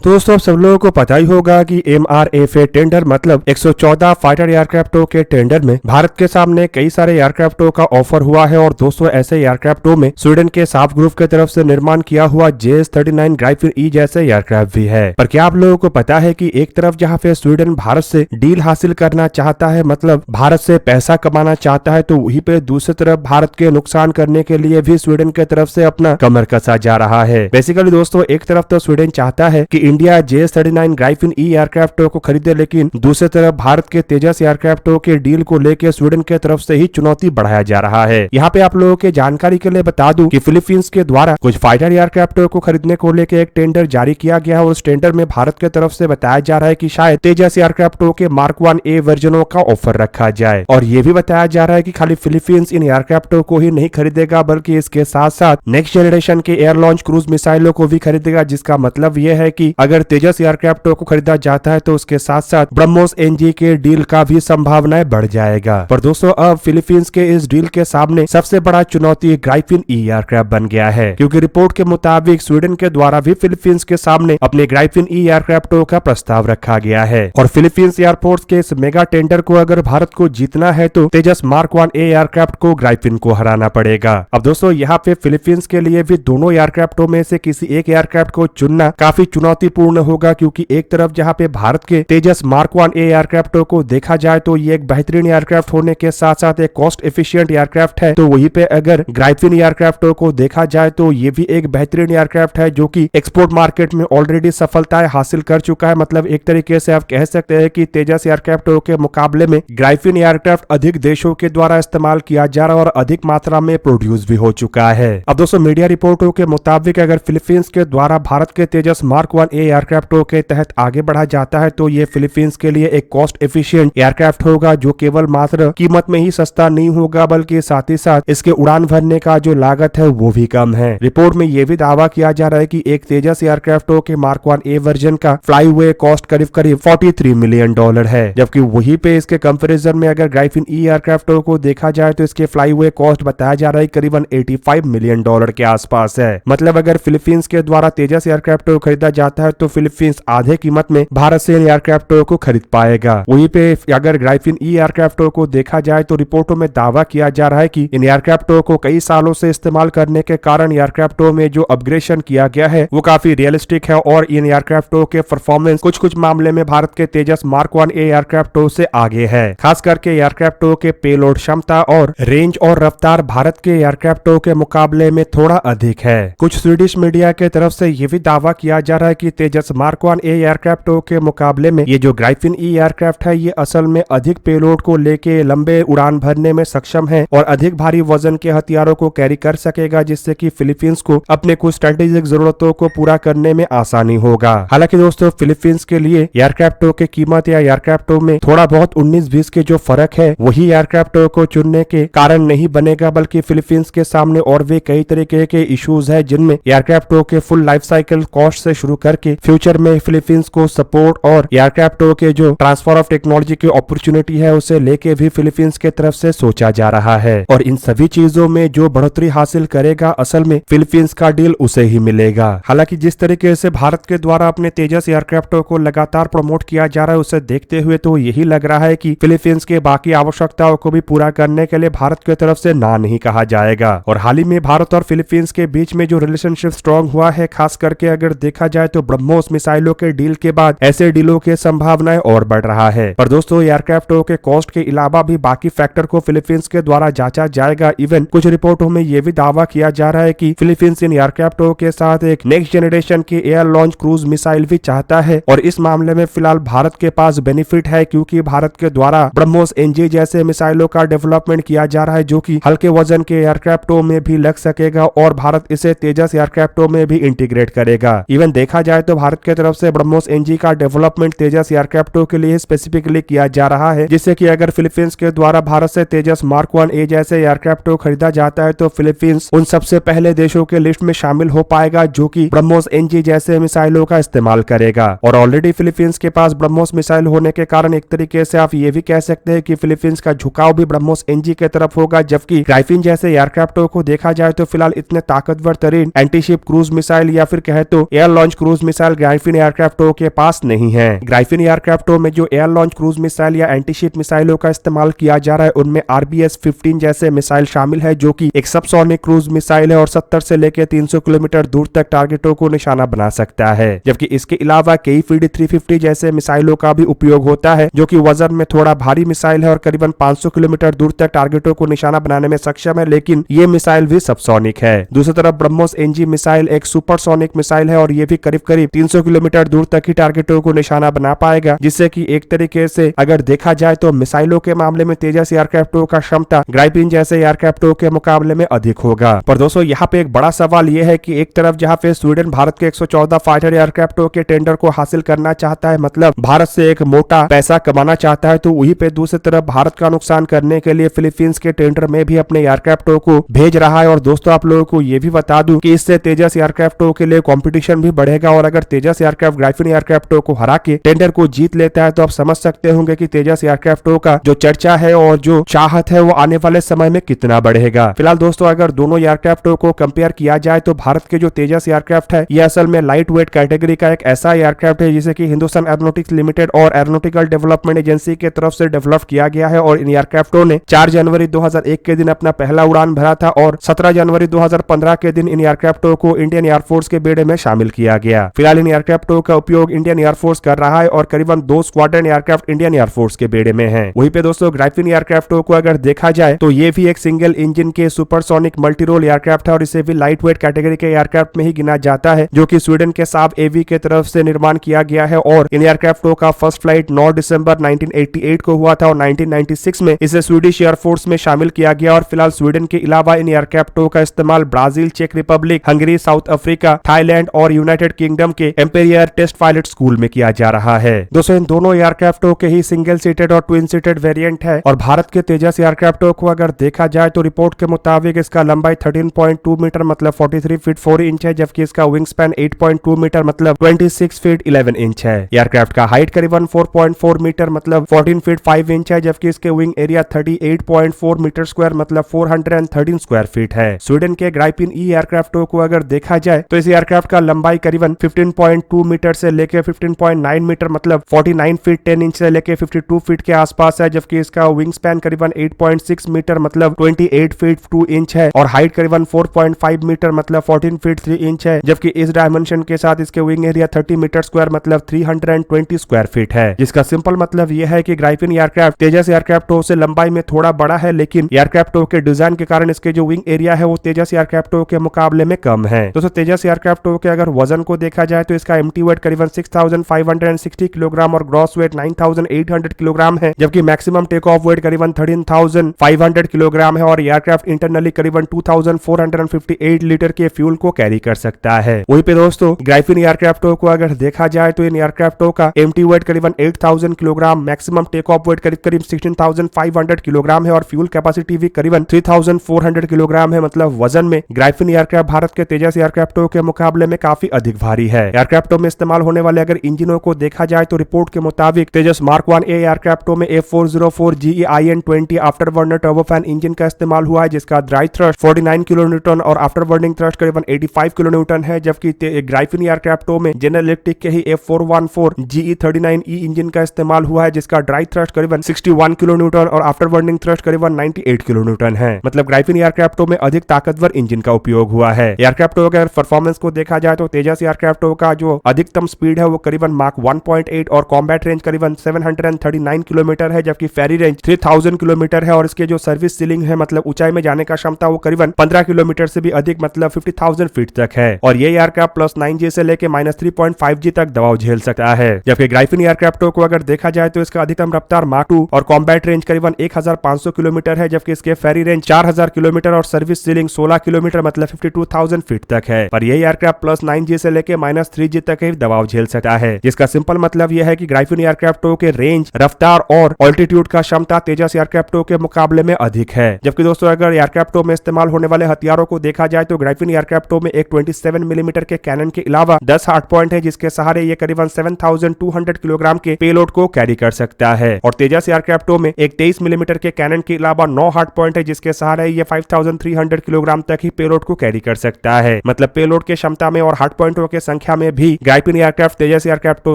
तो दोस्तों सब लोगों को पता ही होगा कि MRFA टेंडर मतलब 114 फाइटर एयरक्राफ्टों के टेंडर में भारत के सामने कई सारे एयरक्राफ्टों का ऑफर हुआ है। और दोस्तों ऐसे एयरक्राफ्टों में स्वीडन के साफ ग्रुप की तरफ से निर्माण किया हुआ JS-39 ग्राइफिन ई जैसे एयरक्राफ्ट भी है। पर क्या आप लोगों को पता है कि एक तरफ जहां पे स्वीडन भारत से डील हासिल करना चाहता है, मतलब भारत से पैसा कमाना चाहता है, तो वहीं पे दूसरी तरफ भारत के नुकसान करने के लिए भी स्वीडन की तरफ से अपना कमर कसा जा रहा है। बेसिकली दोस्तों एक तरफ तो स्वीडन चाहता है कि इंडिया JS-39 ग्राइफिन ई एयरक्राफ्टों को खरीदे, लेकिन दूसरी तरफ भारत के तेजस एयरक्राफ्टों के डील को लेकर स्वीडन के तरफ से ही चुनौती बढ़ाया जा रहा है। यहाँ पे आप लोगों के जानकारी के लिए बता दूं कि फिलीपींस के द्वारा कुछ फाइटर एयरक्राफ्टों को खरीदने को लेकर एक टेंडर जारी किया गया है और उस टेंडर में भारत के तरफ से बताया जा रहा है कि शायद तेजस एयरक्राफ्टों के मार्क 1A वर्जनों का ऑफर रखा जाए। और ये भी बताया जा रहा है कि खाली फिलीपींस इन एयरक्राफ्टों को ही नहीं खरीदेगा, बल्कि इसके साथ साथ नेक्स्ट जनरेशन के एयर लॉन्च क्रूज मिसाइलों को भी खरीदेगा, जिसका मतलब यह है कि अगर तेजस एयरक्राफ्टों को खरीदा जाता है तो उसके साथ साथ ब्रह्मोस NG के डील का भी संभावनाएं बढ़ जाएगा। पर दोस्तों अब फिलीपींस के इस डील के सामने सबसे बड़ा चुनौती ग्राइफिन ई एयरक्राफ्ट बन गया है, क्योंकि रिपोर्ट के मुताबिक स्वीडन के द्वारा भी फिलीपींस के सामने अपने ग्राइफिन ई एयरक्राफ्टों का प्रस्ताव रखा गया है। और फिलीपींस एयरफोर्स के इस मेगा टेंडर को अगर भारत को जीतना है तो तेजस मार्क 1A एयरक्राफ्ट को ग्राइफिन को हराना पड़ेगा। अब दोस्तों यहाँ पे फिलीपींस के लिए भी दोनों एयरक्राफ्टों में से किसी एक एयरक्राफ्ट को चुनना काफी चुनौतीपूर्ण होगा, क्योंकि एक तरफ जहां पे भारत के तेजस मार्क 1A एयरक्राफ्टों को देखा जाए तो ये एक बेहतरीन एयरक्राफ्ट होने के साथ साथ एक कॉस्ट एफिशिएंट एयरक्राफ्ट है, तो वहीं पे अगर ग्राइफिन एयरक्राफ्टों को देखा जाए तो ये भी एक बेहतरीन एयरक्राफ्ट है जो कि एक्सपोर्ट मार्केट में ऑलरेडी सफलताएं हासिल कर चुका है। मतलब एक तरीके से आप कह सकते हैं कि तेजस एयरक्राफ्टों के मुकाबले में ग्राइफिन एयरक्राफ्ट अधिक देशों के द्वारा इस्तेमाल किया जा रहा है और अधिक मात्रा में प्रोड्यूस भी हो चुका है। अब दोस्तों मीडिया रिपोर्टों के मुताबिक अगर फिलीपींस के द्वारा भारत के तेजस मार्क 1A एयरक्राफ्टों के तहत आगे बढ़ा जाता है तो ये फिलीपींस के लिए एक कॉस्ट एफिशिएंट एयरक्राफ्ट होगा, जो केवल मात्र कीमत में ही सस्ता नहीं होगा बल्कि साथ ही साथ इसके उड़ान भरने का जो लागत है वो भी कम है। रिपोर्ट में यह भी दावा किया जा रहा है कि एक तेजस एयरक्राफ्टों के मार्क 1A वर्जन का फ्लाई वे कॉस्ट करीब करीब $43 मिलियन है, जबकि वहीं पे इसके कंपैरिजन में अगर ग्राइफिन ई एयरक्राफ्टों को देखा जाए तो इसके फ्लाई वे कॉस्ट बताया जा रहा है करीबन $85 मिलियन के आसपास है। मतलब अगर फिलीपींस के द्वारा तेजस एयरक्राफ्ट को खरीदा जाता है तो फिलीपींस आधे कीमत में भारत से इन एयरक्राफ्टों को खरीद पाएगा। वहीं पे अगर ग्राइफिन ई एयरक्राफ्टों को देखा जाए तो रिपोर्टों में दावा किया जा रहा है कि इन एयरक्राफ्टों को कई सालों से इस्तेमाल करने के कारण एयरक्राफ्टों में जो अपग्रेडेशन किया गया है वो काफी रियलिस्टिक है और इन एयरक्राफ्टों के परफॉर्मेंस कुछ मामले में भारत के तेजस मार्क 1A एयरक्राफ्टों से आगे है। खास करके एयरक्राफ्टों के पेलोड क्षमता और रेंज और रफ्तार भारत के एयरक्राफ्टों के मुकाबले में थोड़ा अधिक है। कुछ स्वीडिश मीडिया के तरफ से यह भी दावा किया जा रहा है कि तेजस मार्क 1A एयरक्राफ्टों के मुकाबले में ये जो ग्राइफिन ई एयरक्राफ्ट है ये असल में अधिक पेलोड को लेके लंबे उड़ान भरने में सक्षम है और अधिक भारी वजन के हथियारों को कैरी कर सकेगा, जिससे कि फिलीपींस को अपने कुछ स्ट्रेटेजिक जरूरतों को पूरा करने में आसानी होगा। हालांकि दोस्तों फिलीपींस के लिए एयरक्राफ्टों की कीमत या एयरक्राफ्टों में थोड़ा बहुत 19-20 के जो फर्क है वही एयरक्राफ्टों को चुनने के कारण नहीं बनेगा, बल्कि फिलीपींस के सामने और भी कई तरीके के इश्यूज है जिनमें एयरक्राफ्टों के फुल लाइफ साइकिल कॉस्ट से शुरू करके फ्यूचर में फिलीपींस को सपोर्ट और एयरक्राफ्टों के जो ट्रांसफर ऑफ टेक्नोलॉजी की अपॉर्चुनिटी है उसे लेके भी फिलीपींस के तरफ से सोचा जा रहा है। और इन सभी चीजों में जो बढ़ोतरी हासिल करेगा असल में फिलीपींस का डील उसे ही मिलेगा। हालांकि जिस तरीके से भारत के द्वारा अपने तेजस एयरक्राफ्टों को लगातार प्रमोट किया जा रहा है उसे देखते हुए तो यही लग रहा है कि फिलीपींस के बाकी आवश्यकताओं को भी पूरा करने के लिए भारत की तरफ से ना नहीं कहा जाएगा। और हाल ही में भारत और फिलीपींस के बीच में जो रिलेशनशिप स्ट्रॉन्ग हुआ है, खास करके अगर देखा जाए तो ब्रह्मोस मिसाइलों के डील के बाद ऐसे डीलों की संभावनाएं और बढ़ रहा है। पर दोस्तों एयरक्राफ्टों के कॉस्ट के अलावा भी बाकी फैक्टर को फिलीपींस के द्वारा जांचा जाएगा। इवन कुछ रिपोर्टों में यह भी दावा किया जा रहा है कि फिलीपींस इन एयरक्राफ्टों के साथ एक नेक्स्ट जनरेशन की एयर लॉन्च क्रूज मिसाइल भी चाहता है और इस मामले में फिलहाल भारत के पास बेनिफिट है, क्योंकि भारत के द्वारा ब्रह्मोस NG जैसे मिसाइलों का डेवलपमेंट किया जा रहा है जो कि हल्के वजन के एयरक्राफ्टों में भी लग सकेगा और भारत इसे तेजस एयरक्राफ्टों में भी इंटीग्रेट करेगा। इवन देखा जाए तो भारत की तरफ से ब्रह्मोस NG का डेवलपमेंट तेजस एयरक्राफ्टों के लिए स्पेसिफिकली किया जा रहा है, जिससे कि अगर फिलीपींस के द्वारा भारत से तेजस मार्क 1A जैसे एयरक्राफ्टों खरीदा जाता है तो फिलीपींस उन सबसे पहले देशों के लिस्ट में शामिल हो पाएगा जो कि ब्रह्मोस NG जैसे मिसाइलों का इस्तेमाल करेगा। और ऑलरेडी फिलीपींस के पास ब्रह्मोस मिसाइल होने के कारण एक तरीके से आप ये भी कह सकते हैं कि फिलीपींस का झुकाव भी ब्रह्मोस NG की तरफ होगा, जबकि ग्राइफिन जैसे एयरक्राफ्टों को देखा जाए तो फिलहाल इतने ताकतवर तरीन एंटीशिप क्रूज मिसाइल या फिर कहे तो एयर लॉन्च क्रूज मिसाइल ग्राइफिन एयरक्राफ्टों के पास नहीं है। ग्राइफिन एयरक्राफ्टों में जो एयर लॉन्च क्रूज मिसाइल या एंटीशिप मिसाइलों का इस्तेमाल किया जा रहा है उनमें RBS-15 जैसे मिसाइल शामिल है, जो कि एक सबसोनिक क्रूज मिसाइल है और 70 से लेकर 300 किलोमीटर दूर तक टारगेटों को निशाना बना सकता है। जबकि इसके अलावा कई PD-350 जैसे मिसाइलों का भी उपयोग होता है, जो कि वजन में थोड़ा भारी मिसाइल है और करीबन 500 किलोमीटर दूर तक टारगेटों को निशाना बनाने में सक्षम है, लेकिन ये मिसाइल भी सबसोनिक है। दूसरी तरफ ब्रह्मोस NG मिसाइल एक सुपरसोनिक मिसाइल है और ये भी करीब 300 किलोमीटर दूर तक ही टारगेटों को निशाना बना पाएगा, जिससे कि एक तरीके से अगर देखा जाए तो मिसाइलों के मामले में तेजस एयरक्राफ्टों का क्षमता ग्राइफिन जैसे एयरक्राफ्टों के मुकाबले में अधिक होगा। पर दोस्तों यहाँ पे एक बड़ा सवाल यह है कि एक तरफ जहाँ पे स्वीडन भारत के 114 फाइटर एयरक्राफ्टों के टेंडर को हासिल करना चाहता है, मतलब भारत से एक मोटा पैसा कमाना चाहता है, तो वहीं पे दूसरी तरफ भारत का नुकसान करने के लिए फिलीपींस के टेंडर में भी अपने एयरक्राफ्टों को भेज रहा है। और दोस्तों आप लोगों को यह भी बता दूं कि इससे तेजस एयरक्राफ्टों के लिए कंपटीशन भी बढ़ेगा और अगर तेजस एयरक्राफ्ट ग्राइफिन एयरक्राफ्टों को हरा के टेंडर को जीत लेता है तो आप समझ सकते होंगे कि तेजस एयरक्राफ्टों का जो चर्चा है और जो चाहत है वो आने वाले समय में कितना बढ़ेगा। फिलहाल दोस्तों अगर दोनों एयरक्राफ्टों को कंपेयर किया जाए तो भारत के जो तेजस एयरक्राफ्ट है ये असल में लाइट वेट कैटेगरी का एक ऐसा एयरक्राफ्ट है जिसे कि हिंदुस्तान एरोनॉटिक्स लिमिटेड और एरोनॉटिकल डेवलपमेंट एजेंसी की तरफ से डेवलप किया गया है। और इन एयरक्राफ्टों ने 4 जनवरी 2001 के दिन अपना पहला उड़ान भरा था और 17 जनवरी 2015 के दिन इन एयरक्राफ्टों को इंडियन एयरफोर्स के बेड़े में शामिल किया गया। फिलहाल इन एयरक्राफ्टों का उपयोग इंडियन एयरफोर्स कर रहा है और करीबन 2 स्क्वाड्रन एयरक्राफ्ट इंडियन एयरफोर्स के बेड़े में हैं। वहीं पे दोस्तों ग्राइफिन एयरक्राफ्टों को अगर देखा जाए तो ये भी एक सिंगल इंजन के सुपरसोनिक मल्टीरोल एयरक्राफ्ट है और इसे भी लाइट वेट कैटेगरी के एयरक्राफ्ट में ही गिना जाता है, जो कि स्वीडन के साब एवी के तरफ से निर्माण किया गया है। और इन एयरक्राफ्टों का फर्स्ट फ्लाइट 9 दिसंबर 1988 को हुआ था और 1996 में इसे स्वीडिश एयरफोर्स में शामिल किया गया। और फिलहाल स्वीडन के अलावा इन एयरक्राफ्टों का इस्तेमाल ब्राजील, चेक Republic, Hungary, South Africa, Thailand और यूनाइटेड किंगडम के एम्पेरियर टेस्ट पायलट स्कूल में किया जा रहा है। दोस्तों इन दोनों एयरक्राफ्टों के ही सिंगल सीटेड और ट्विन सीटेड वेरिएंट है। और भारत के तेजस एयरक्राफ्टों को अगर देखा जाए तो रिपोर्ट के मुताबिक इसका लंबाई 13.2 मीटर मतलब 43 फीट 4 इंच है, जबकि इसका विंग स्पैन 8.2 मीटर मतलब 26 फीट 11 इंच है। एयरक्राफ्ट का हाइट करीबन 4.4 मीटर मतलब 14 फीट 5 इंच है, जबकि इसके विंग एरिया 38.4 मीटर स्क्वायर मतलब 413 स्क्वायर फीट है। स्वीडन के ग्राइफिन ई एयरक्राफ्टों को अगर देखा जाए तो इस एयरक्राफ्ट का लंबाई करीबन 15.2 मीटर से लेकर 15.9 मीटर मतलब 49 फीट 10 इंच से लेकर 52 फीट के आसपास है, जबकि इसका विंग स्पैन करीबन 8.6 मीटर मतलब 28 फीट 2 इंच है और हाइट करीबन 4.5 मीटर मतलब 14 फीट 3 इंच है, जबकि इस डायमेंशन के साथ इसके विंग एरिया 30 मीटर स्क्वायर मतलब 320 स्क्वायर फीट है। जिसका सिंपल मतलब यह है कि ग्राइफिन एयरक्राफ्ट तेजस एयरक्राफ्टों से लंबाई में थोड़ा बड़ा है, लेकिन एयरक्राफ्टों के डिजाइन के कारण इसके जो विंग एरिया है वो तेजस एयरक्राफ्टों के मुकाबले में कम है। दोस्तों तेजस एयरक्राफ्टों के अगर वजन को देखा जाए तो इसका एम्प्टी वेट करीबन 6560 किलोग्राम और ग्रॉस वेट 9800 किलोग्राम है, जबकि मैक्सिमम टेक ऑफ वेट करीबन 13500 किलोग्राम है और एयरक्राफ्ट इंटरनली करीबन 2458 लीटर के फ्यूल को कैरी कर सकता है। वहीं पे दोस्तों ग्राइफिन एयरक्राफ्टों को अगर देखा जाए तो इन एयरक्राफ्टों का एम्प्टी वेट करीबन 8000 kilogram, maximum take off weight करीब 16500 किलोग्राम है और फ्यूल कैपेसिटी भी करीबन 3400 किलोग्राम है। मतलब वजन में ग्राइफिन एयरक्राफ्ट भारत के तेजस एयरक्राफ्टों के मुकाबले में काफी अधिक भारी है। एयरक्राफ्टों में इस्तेमाल होने वाले अगर इंजनों को देखा जाए तो रिपोर्ट के मुताबिक तेजस मार्क 1A एयरक्राफ्टों में A404 GE IN20 after burner turbofan engine का इस्तेमाल हुआ है, जिसका ड्राई थ्रस्ट 49 किलो न्यूटन और आफ्टर बर्निंग थ्रस्ट करीबन 85 किलो न्यूटन है, जबकि ग्राइफिन एयरक्राफ्टों में जनरल इलेक्ट्रिक के ही A414 GE39E इंजन का इस्तेमाल हुआ है, जिसका ड्राई थ्रस्ट करीबन 61 किलो न्यूटन और आफ्टर बर्निंग थ्रस्ट करीबन 98 किलो न्यूटन है। मतलब ग्राइफिन एयरक्राफ्टों में अधिक ताकतवर इंजन का उपयोग हुआ है। एयरक्राफ्टों के परफॉर्मेंस को देखा जाए तो तेजस एयरक्राफ्टों का जो अधिकतम स्पीड है वो करीबन मार्क 1.8 और कॉम्बैट रेंज करीबन 739 किलोमीटर है, जबकि फेरी रेंज 3000 किलोमीटर है और इसके जो सर्विस सीलिंग है मतलब ऊंचाई में जाने का क्षमता वो करीबन 15 किलोमीटर से भी अधिक मतलब 50,000 फीट तक है। और ये एयरक्राफ्ट +9G से लेके -3.5G तक दबाव झेल सकता है। जबकि ग्राइफिन एयरक्राफ्टों को अगर देखा जाए तो इसका अधिकतम रफ्तार माक 2 और कॉम्बैट रेंज करीबन 1500 किलोमीटर है, जबकि इसके फेरी रेंज 4000 किलोमीटर और सर्विस सीलिंग 16 किलोमीटर मतलब 52,000 फीट तक है। पर यह एयरक्राफ्ट +9G से लेके -3G तक ही दबाव झेल सकता है, जिसका सिंपल मतलब यह है कि ग्राइफिन एयरक्राफ्टों के रेंज, रफ्तार और ऑल्टीट्यूड का क्षमता तेजस एयरक्राफ्टों के मुकाबले में अधिक है। जबकि दोस्तों अगर एयरक्राफ्टों में इस्तेमाल होने वाले हथियारों को देखा जाए तो ग्राइफिन एयरक्राफ्टों में एक 27 मिलीमीटर के कैनन के अलावा 10 हार्ड पॉइंट है, जिसके सहारे ये करीबन 7200 किलोग्राम के पेलोड को कैरी कर सकता है। और तेजस एयरक्राफ्टों में एक 23 मिलीमीटर के कैनन के अलावा 9 हार्ड पॉइंट है, जिसके सहारे ये 5300 किलोग्राम तक ही पेलोड को कैरी कर सकता है। मतलब पेलोड के क्षमता में और हार्ड पॉइंटों के संख्या संख्या में भी ग्राइपिन एयरक्राफ्ट तेजस एयरक्राफ्टों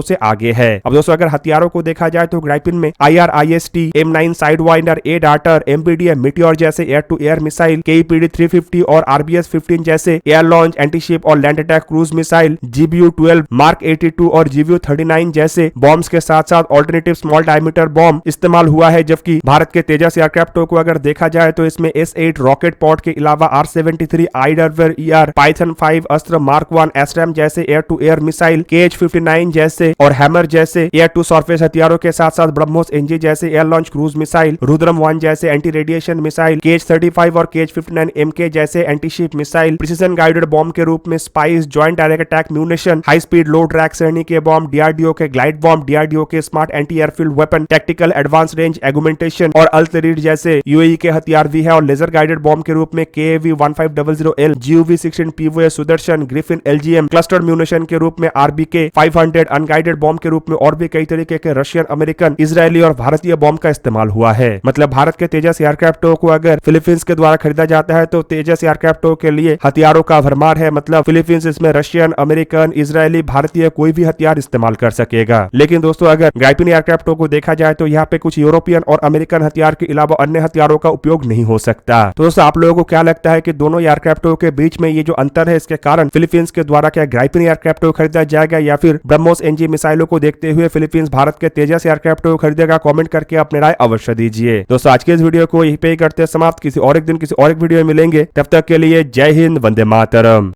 से आगे है। अब दोस्तों अगर हथियारों को देखा जाए तो ग्राइपिन में IRIST, M9 Sidewinder, A Darter, MBDA Meteor जैसे air to air missile, KEPD 350 और RBS 15 जैसे एयर लॉन्च, एंटीशिप और land attack cruise missile, GBU-12, mark 82 और GBU-39 जैसे बॉम्ब्स के साथ साथ ऑल्टरनेटिव स्मॉल डायमीटर बॉम्ब इस्तेमाल हुआ है। जबकि भारत के तेजस एयरक्राफ्टों को अगर देखा जाए तो इसमें S-8 रॉकेट पॉड के अलावा R-73 आइडरवेयर ER, पाइथन 5 अस्त्र, मार्क 1 एसरैम जैसे air to air missile, KH-59 जैसे और हैमर जैसे एयर टू सरफेस हथियारों के साथ साथ ब्रह्मोस NG जैसे air launch cruise missile, Rudram 1 जैसे एंटी रेडिएशन मिसाइल, KH-35 और KH-59 MK जैसे antiship missile, precision guided bomb के रूप में spice, joint direct attack munition, high speed low drag श्रेणी के बॉम्ब, DRDO के ग्लाइड बॉम्ब, DRDO के smart anti airfield weapon, tactical advance range augmentation और अल्टरीड जैसे UAE के हथियार भी है। और लेजर गाइडेड बॉम्ब के रूप में KAV-1500L, GUV-16 PVA Sudarshan, Griffin LGM, cluster munition के रूप में RBK 500, अनगाइडेड बॉम्ब के रूप में और भी कई तरीके के रशियन, अमेरिकन, इजरायली और भारतीय बॉम्ब का इस्तेमाल हुआ है। मतलब भारत के तेजस एयरक्राफ्टों को अगर फिलीपींस के द्वारा खरीदा जाता है तो तेजस एयरक्राफ्टों के लिए हथियारों का भरमार है। मतलब फिलीपींस इसमें रशियन, अमेरिकन, इजरायली, भारतीय कोई भी हथियार इस्तेमाल कर सकेगा। लेकिन दोस्तों अगर ग्राइपिन एयरक्राफ्टों को देखा जाए तो यहाँ पे कुछ यूरोपियन और अमेरिकन हथियार के अलावा अन्य हथियारों का उपयोग नहीं हो सकता। तो दोस्तों आप लोगों को क्या लगता है कि दोनों एयरक्राफ्टों के बीच में ये जो अंतर है इसके कारण फिलीपींस के द्वारा क्या ग्राइपिन एयरक्राफ्ट को खरीदा जाएगा या फिर ब्रह्मोस NG मिसाइलों को देखते हुए फिलीपींस भारत के तेजस एयरक्राफ्ट को खरीदेगा? कमेंट करके अपने राय अवश्य दीजिए। दोस्तों आज के इस वीडियो को यहीं पे ही करते हैं समाप्त। किसी और एक दिन किसी और एक वीडियो में मिलेंगे, तब तक के लिए जय हिंद, वंदे मातरम।